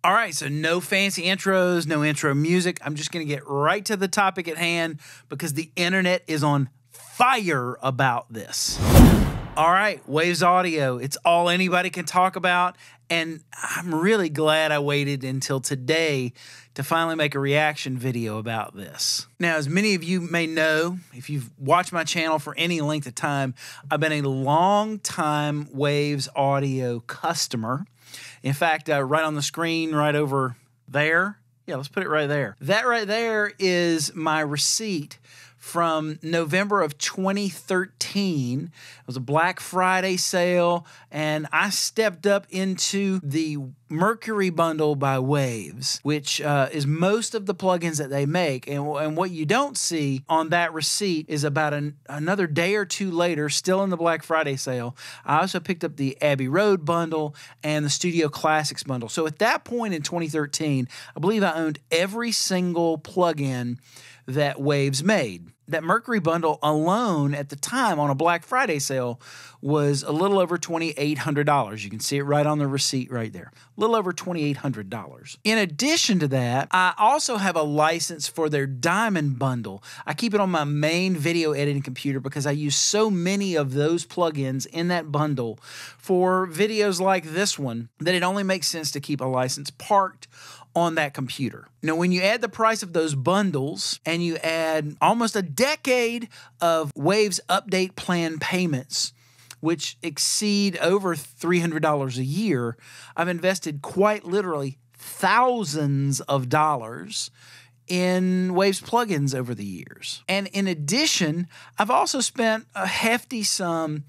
All right, so no fancy intros, no intro music. I'm just going to get right to the topic at hand because the internet is on fire about this. All right, Waves Audio. It's all anybody can talk about, and I'm really glad I waited until today to finally make a reaction video about this. Now, as many of you may know, if you've watched my channel for any length of time, I've been a long-time Waves Audio customer. In fact, right on the screen, right over there, yeah, let's put it right there. That right there is my receipt from November of 2013. It was a Black Friday sale, and I stepped up into the Mercury bundle by Waves, which is most of the plugins that they make. And what you don't see on that receipt is about another day or two later, still in the Black Friday sale, I also picked up the Abbey Road bundle and the Studio Classics bundle. So at that point in 2013, I believe I owned every single plugin that Waves made. That Mercury bundle alone at the time on a Black Friday sale was a little over $2,800. You can see it right on the receipt right there. A little over $2,800. In addition to that, I also have a license for their Diamond bundle. I keep it on my main video editing computer because I use so many of those plugins in that bundle for videos like this one that it only makes sense to keep a license parked on that computer. Now, when you add the price of those bundles and you add almost a decade of Waves update plan payments, which exceed over $300 a year, I've invested quite literally thousands of dollars in Waves plugins over the years. And in addition, I've also spent a hefty sum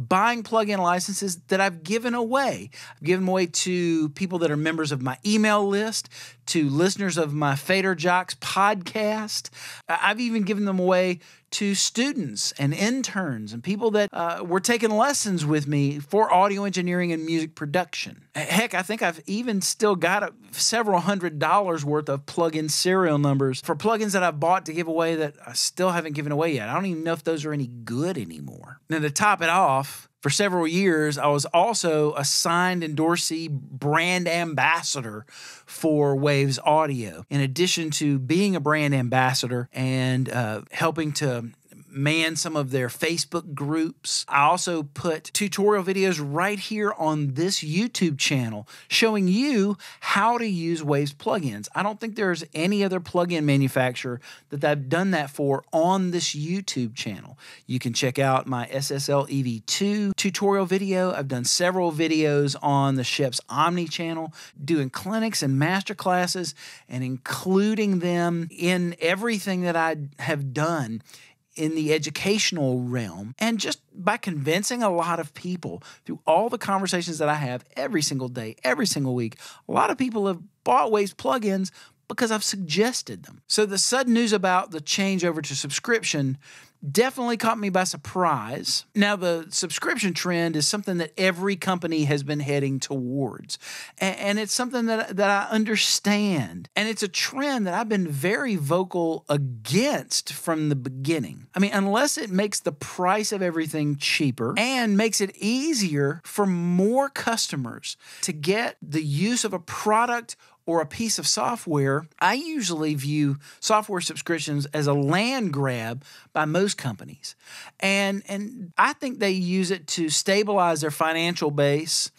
buying plugin licenses that I've given away. I've given away to people that are members of my email list, to listeners of my Fader Jocks podcast. I've even given them away to students and interns and people that were taking lessons with me for audio engineering and music production. Heck, I think I've even still got several $100s worth of plugin serial numbers for plugins that I've bought to give away that I still haven't given away yet. I don't even know if those are any good anymore. Now, to top it off, for several years, I was also a signed endorsee brand ambassador for Waves Audio. In addition to being a brand ambassador and helping to man some of their Facebook groups, I also put tutorial videos right here on this YouTube channel showing you how to use Waves plugins. I don't think there's any other plugin manufacturer that I've done that for on this YouTube channel. You can check out my SSL EV2 tutorial video. I've done several videos on the Shep's Omni channel doing clinics and master classes and including them in everything that I have done in the educational realm, and just by convincing a lot of people through all the conversations that I have every single day, every single week, a lot of people have bought Waves plugins because I've suggested them. So the sudden news about the change over to subscription definitely caught me by surprise. Now, the subscription trend is something that every company has been heading towards. And it's something that I understand. And it's a trend that I've been very vocal against from the beginning. I mean, unless it makes the price of everything cheaper and makes it easier for more customers to get the use of a product or a piece of software, I usually view software subscriptions as a land grab by most companies. And I think they use it to stabilize their financial base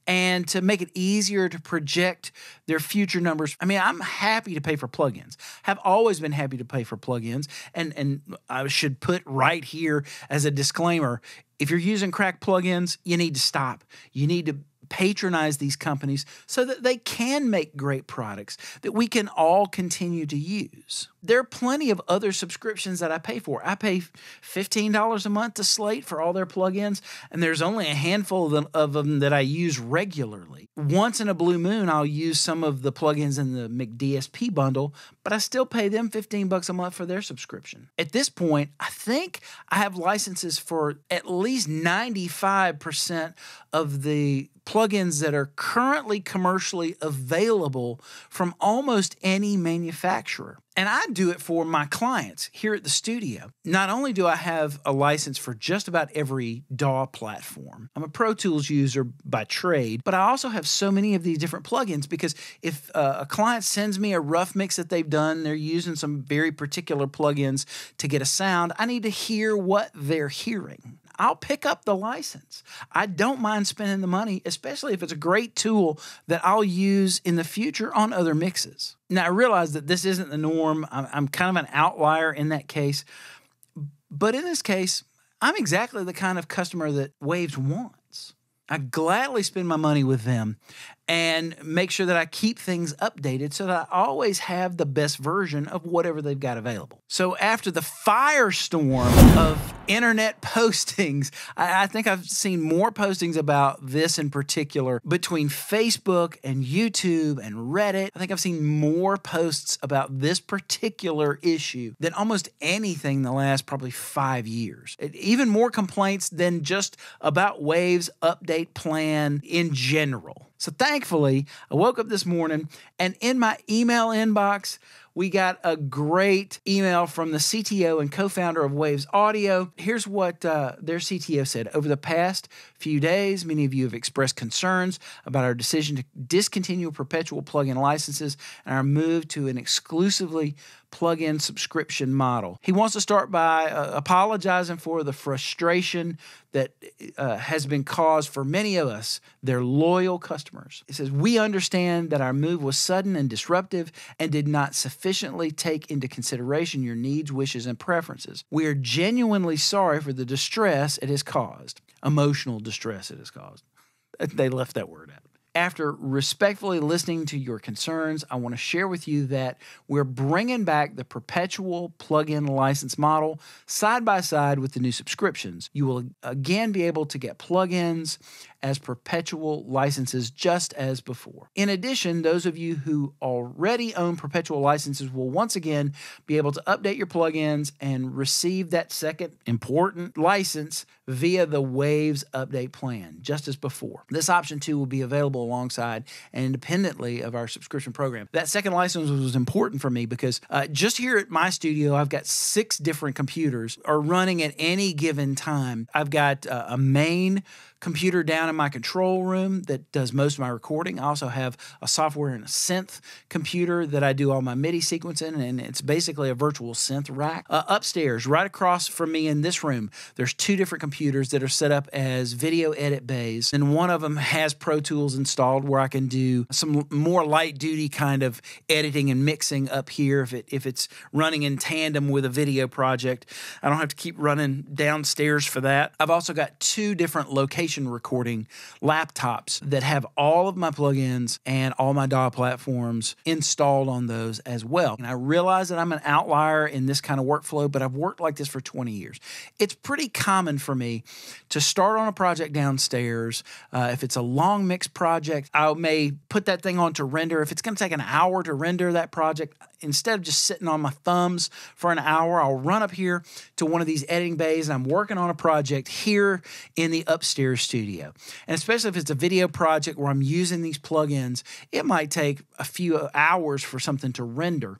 and to make it easier to project their future numbers. I mean, I'm happy to pay for plugins. Have always been happy to pay for plugins. And I should put right here as a disclaimer, if you're using crack plugins, you need to stop. You need to patronize these companies so that they can make great products that we can all continue to use. There are plenty of other subscriptions that I pay for. I pay $15 a month to Slate for all their plugins, and there's only a handful of them that I use regularly. Once in a blue moon, I'll use some of the plugins in the McDSP bundle, but I still pay them $15 a month for their subscription. At this point, I think I have licenses for at least 95% of the plugins that are currently commercially available from almost any manufacturer. And I do it for my clients here at the studio. Not only do I have a license for just about every DAW platform, I'm a Pro Tools user by trade, but I also have so many of these different plugins because if a client sends me a rough mix that they've done, they're using some very particular plugins to get a sound, I need to hear what they're hearing. I'll pick up the license. I don't mind spending the money, especially if it's a great tool that I'll use in the future on other mixes. Now, I realize that this isn't the norm. I'm kind of an outlier in that case. But in this case, I'm exactly the kind of customer that Waves wants. I gladly spend my money with them and make sure that I keep things updated so that I always have the best version of whatever they've got available. So after the firestorm of internet postings, I think I've seen more postings about this in particular between Facebook and YouTube and Reddit. I think I've seen more posts about this particular issue than almost anything in the last probably 5 years. Even more complaints than just about Waves update plan in general. So thankfully, I woke up this morning and in my email inbox, we got a great email from the CTO and co-founder of Waves Audio. Here's what their CTO said. Over the past few days, many of you have expressed concerns about our decision to discontinue perpetual plugin licenses and our move to an exclusively plugin subscription model. He wants to start by apologizing for the frustration that has been caused for many of us, their loyal customers. He says, we understand that our move was sudden and disruptive and did not sufficiently take into consideration your needs, wishes, and preferences. We are genuinely sorry for the distress it has caused, emotional distress it has caused. They left that word out. After respectfully listening to your concerns, I want to share with you that we're bringing back the perpetual plugin license model side by side with the new subscriptions. You will again be able to get plugins as perpetual licenses just as before. In addition, those of you who already own perpetual licenses will once again be able to update your plugins and receive that second important license via the Waves update plan, just as before. This option too will be available alongside and independently of our subscription program. That second license was important for me because just here at my studio, I've got 6 different computers are running at any given time. I've got a main computer down in my control room that does most of my recording. I also have a software and a synth computer that I do all my MIDI sequencing, and it's basically a virtual synth rack. Upstairs, right across from me in this room, there's 2 different computers that are set up as video edit bays, and one of them has Pro Tools installed where I can do some more light-duty kind of editing and mixing up here if it's running in tandem with a video project. I don't have to keep running downstairs for that. I've also got 2 different location recording laptops that have all of my plugins and all my DAW platforms installed on those as well. And I realize that I'm an outlier in this kind of workflow, but I've worked like this for 20 years. It's pretty common for me to start on a project downstairs. If it's a long mix project, I may put that thing on to render. If it's going to take an hour to render that project, instead of just sitting on my thumbs for an hour, I'll run up here to one of these editing bays and I'm working on a project here in the upstairs studio. And especially if it's a video project where I'm using these plugins, it might take a few hours for something to render.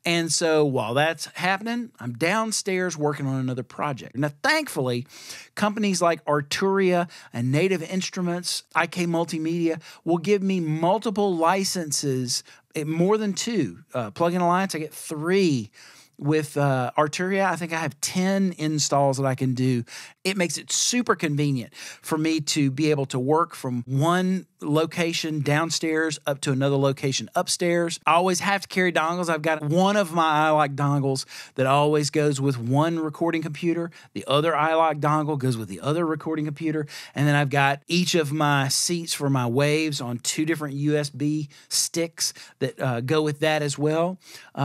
And so while that's happening, I'm downstairs working on another project. Now, thankfully, companies like Arturia and Native Instruments, IK Multimedia will give me multiple licenses, more than 2. Plugin Alliance, I get 3. With Arturia, I think I have 10 installs that I can do. It makes it super convenient for me to be able to work from one location downstairs up to another location upstairs. I always have to carry dongles. I've got one of my iLok dongles that always goes with one recording computer. The other iLok dongle goes with the other recording computer. And then I've got each of my seats for my Waves on 2 different USB sticks that go with that as well.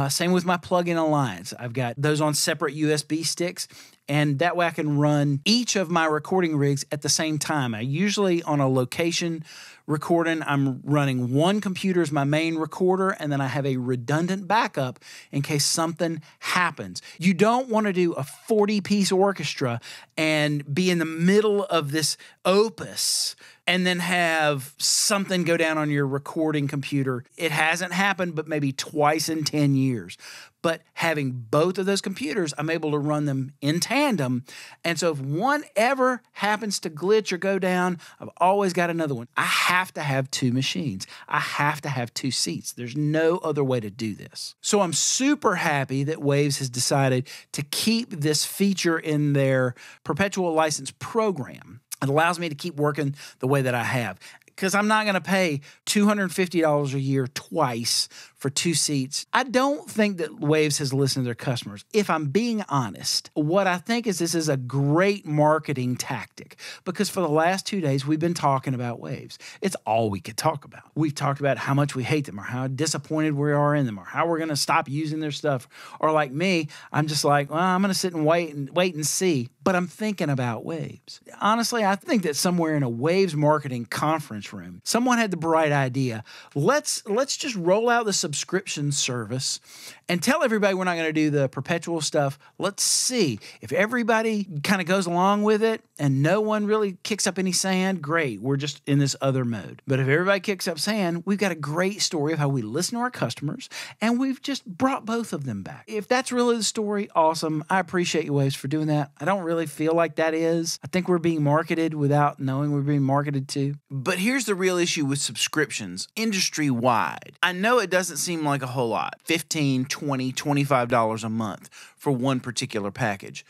Same with my Plugin Alliance. I've got those on separate USB sticks. And that way I can run each of my recording rigs at the same time. I usually on a location recording, I'm running one computer as my main recorder, and then I have a redundant backup in case something happens. You don't want to do a 40-piece orchestra and be in the middle of this opus and then have something go down on your recording computer. It hasn't happened, but maybe twice in 10 years. But having both of those computers, I'm able to run them in tandem. And so if one ever happens to glitch or go down, I've always got another one. I have to have two machines. I have to have two seats. There's no other way to do this. So I'm super happy that Waves has decided to keep this feature in their perpetual license program. It allows me to keep working the way that I have, because I'm not going to pay $250 a year twice for two seats. I don't think that Waves has listened to their customers. If I'm being honest, what I think is this is a great marketing tactic, because for the last 2 days, we've been talking about Waves. It's all we could talk about. We've talked about how much we hate them, or how disappointed we are in them, or how we're going to stop using their stuff. Or like me, I'm just like, well, I'm going to sit and wait and see. But I'm thinking about Waves. Honestly, I think that somewhere in a Waves marketing conference room, someone had the bright idea. Let's just roll out the subscription service and tell everybody we're not going to do the perpetual stuff. Let's see if everybody kind of goes along with it and no one really kicks up any sand. Great, we're just in this other mode. But if everybody kicks up sand, we've got a great story of how we listen to our customers, and we've just brought both of them back. If that's really the story, awesome. I appreciate you, Waves, for doing that. I don't really feel like that is. I think we're being marketed without knowing we're being marketed to. But here's the real issue with subscriptions industry-wide. I know it doesn't seem like a whole lot, $15, $20, $25 a month for one particular package.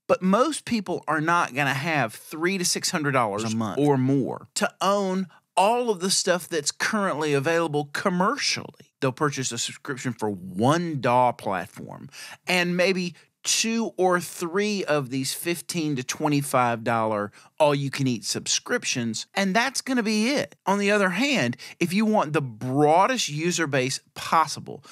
But most people are not going to have $300 to $600 a month or more to own all of the stuff that's currently available commercially. They'll purchase a subscription for one DAW platform and maybe 2 or 3 of these $15 to $25 all-you-can-eat subscriptions, and that's going to be it. On the other hand, if you want the broadest user base possible,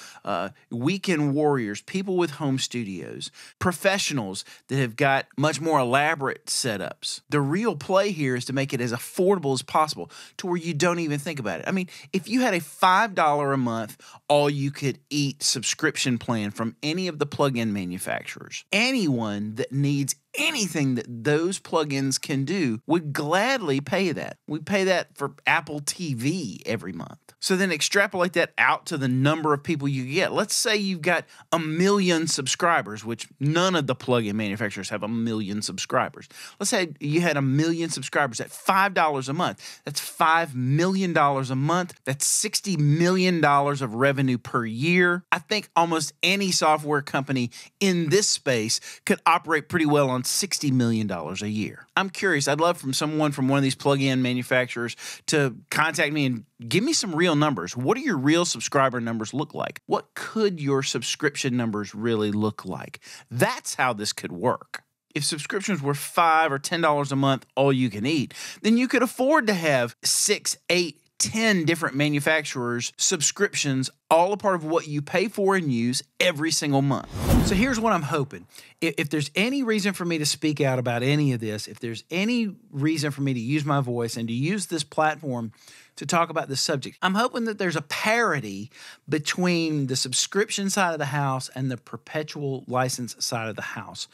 weekend warriors, people with home studios, professionals that have got much more elaborate setups, the real play here is to make it as affordable as possible to where you don't even think about it. I mean, if you had a $5 a month all-you-could-eat subscription plan from any of the plug-in manufacturers, anyone that needs anything that those plugins can do would gladly pay that. We pay that for Apple TV every month. So then extrapolate that out to the number of people you get. Let's say you've got 1 million subscribers, which none of the plugin manufacturers have 1 million subscribers. Let's say you had 1 million subscribers at $5 a month. That's $5 million a month. That's $60 million of revenue per year. I think almost any software company in this space could operate pretty well on $60 million a year. I'm curious. I'd love from someone from one of these plug-in manufacturers to contact me and give me some real numbers. What do your real subscriber numbers look like? What could your subscription numbers really look like? That's how this could work. If subscriptions were $5 or $10 a month, all you can eat, then you could afford to have 6, 8, 10 different manufacturers' subscriptions, all a part of what you pay for and use every single month. So here's what I'm hoping. If there's any reason for me to speak out about any of this, if there's any reason for me to use my voice and to use this platform to talk about this subject, I'm hoping that there's a parity between the subscription side of the house and the perpetual license side of the house,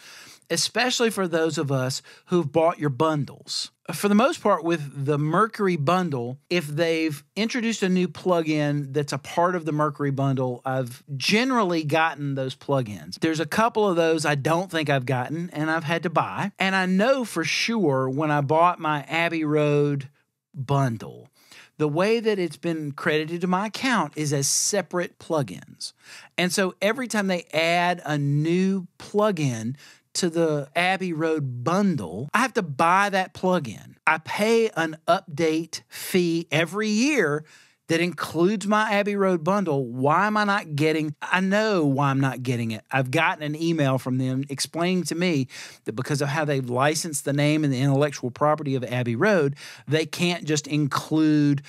especially for those of us who've bought your bundles. For the most part, with the Mercury bundle, if they've introduced a new plugin that's a part of the Mercury bundle, I've generally gotten those plugins. There's a couple of those I don't think I've gotten and I've had to buy. And I know for sure when I bought my Abbey Road bundle, the way that it's been credited to my account is as separate plugins. And so every time they add a new plugin to the Abbey Road bundle, I have to buy that plugin. I pay an update fee every year that includes my Abbey Road bundle. Why am I not getting? I know why I'm not getting it. I've gotten an email from them explaining to me that because of how they've licensed the name and the intellectual property of Abbey Road, they can't just include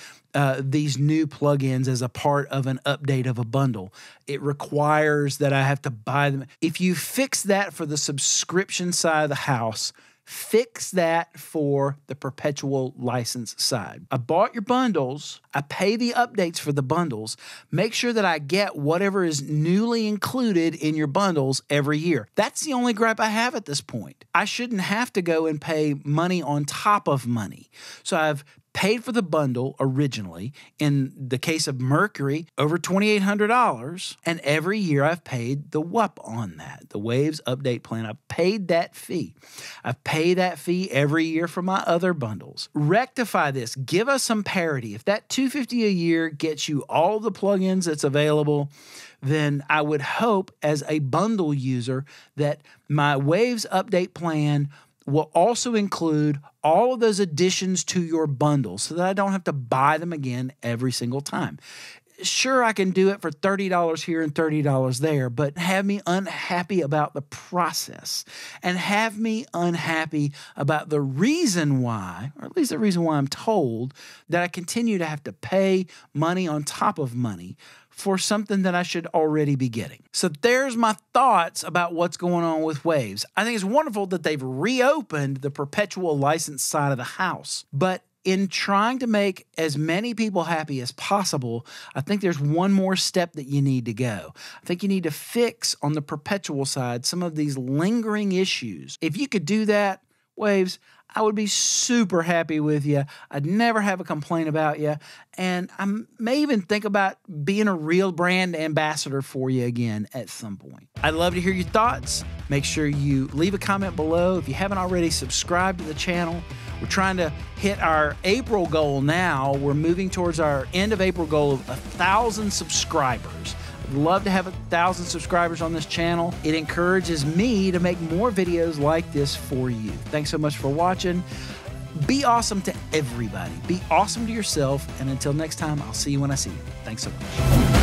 these new plugins as a part of an update of a bundle. It requires that I have to buy them. If you fix that for the subscription side of the house, fix that for the perpetual license side. I bought your bundles. I pay the updates for the bundles. Make sure that I get whatever is newly included in your bundles every year. That's the only gripe I have at this point. I shouldn't have to go and pay money on top of money. So I've paid for the bundle originally. In the case of Mercury, over $2,800. And every year I've paid the WUP on that, the Waves Update Plan. I've paid that fee. I've paid that fee every year for my other bundles. Rectify this. Give us some parity. If that $250 a year gets you all the plugins that's available, then I would hope as a bundle user that my Waves Update Plan will also include all of those additions to your bundle so that I don't have to buy them again every single time. Sure, I can do it for $30 here and $30 there, but have me unhappy about the process and have me unhappy about the reason why, or at least the reason why I'm told that I continue to have to pay money on top of money for something that I should already be getting. So there's my thoughts about what's going on with Waves. I think it's wonderful that they've reopened the perpetual license side of the house, but in trying to make as many people happy as possible, I think there's one more step that you need to go. I think you need to fix on the perpetual side some of these lingering issues. If you could do that, Waves, I would be super happy with you. I'd never have a complaint about you. And I may even think about being a real brand ambassador for you again at some point. I'd love to hear your thoughts. Make sure you leave a comment below. If you haven't already, subscribe to the channel. We're trying to hit our April goal now. We're moving towards our end of April goal of 1,000 subscribers. I'd love to have 1,000 subscribers on this channel. It encourages me to make more videos like this for you. Thanks so much for watching. Be awesome to everybody. Be awesome to yourself. And until next time, I'll see you when I see you. Thanks so much.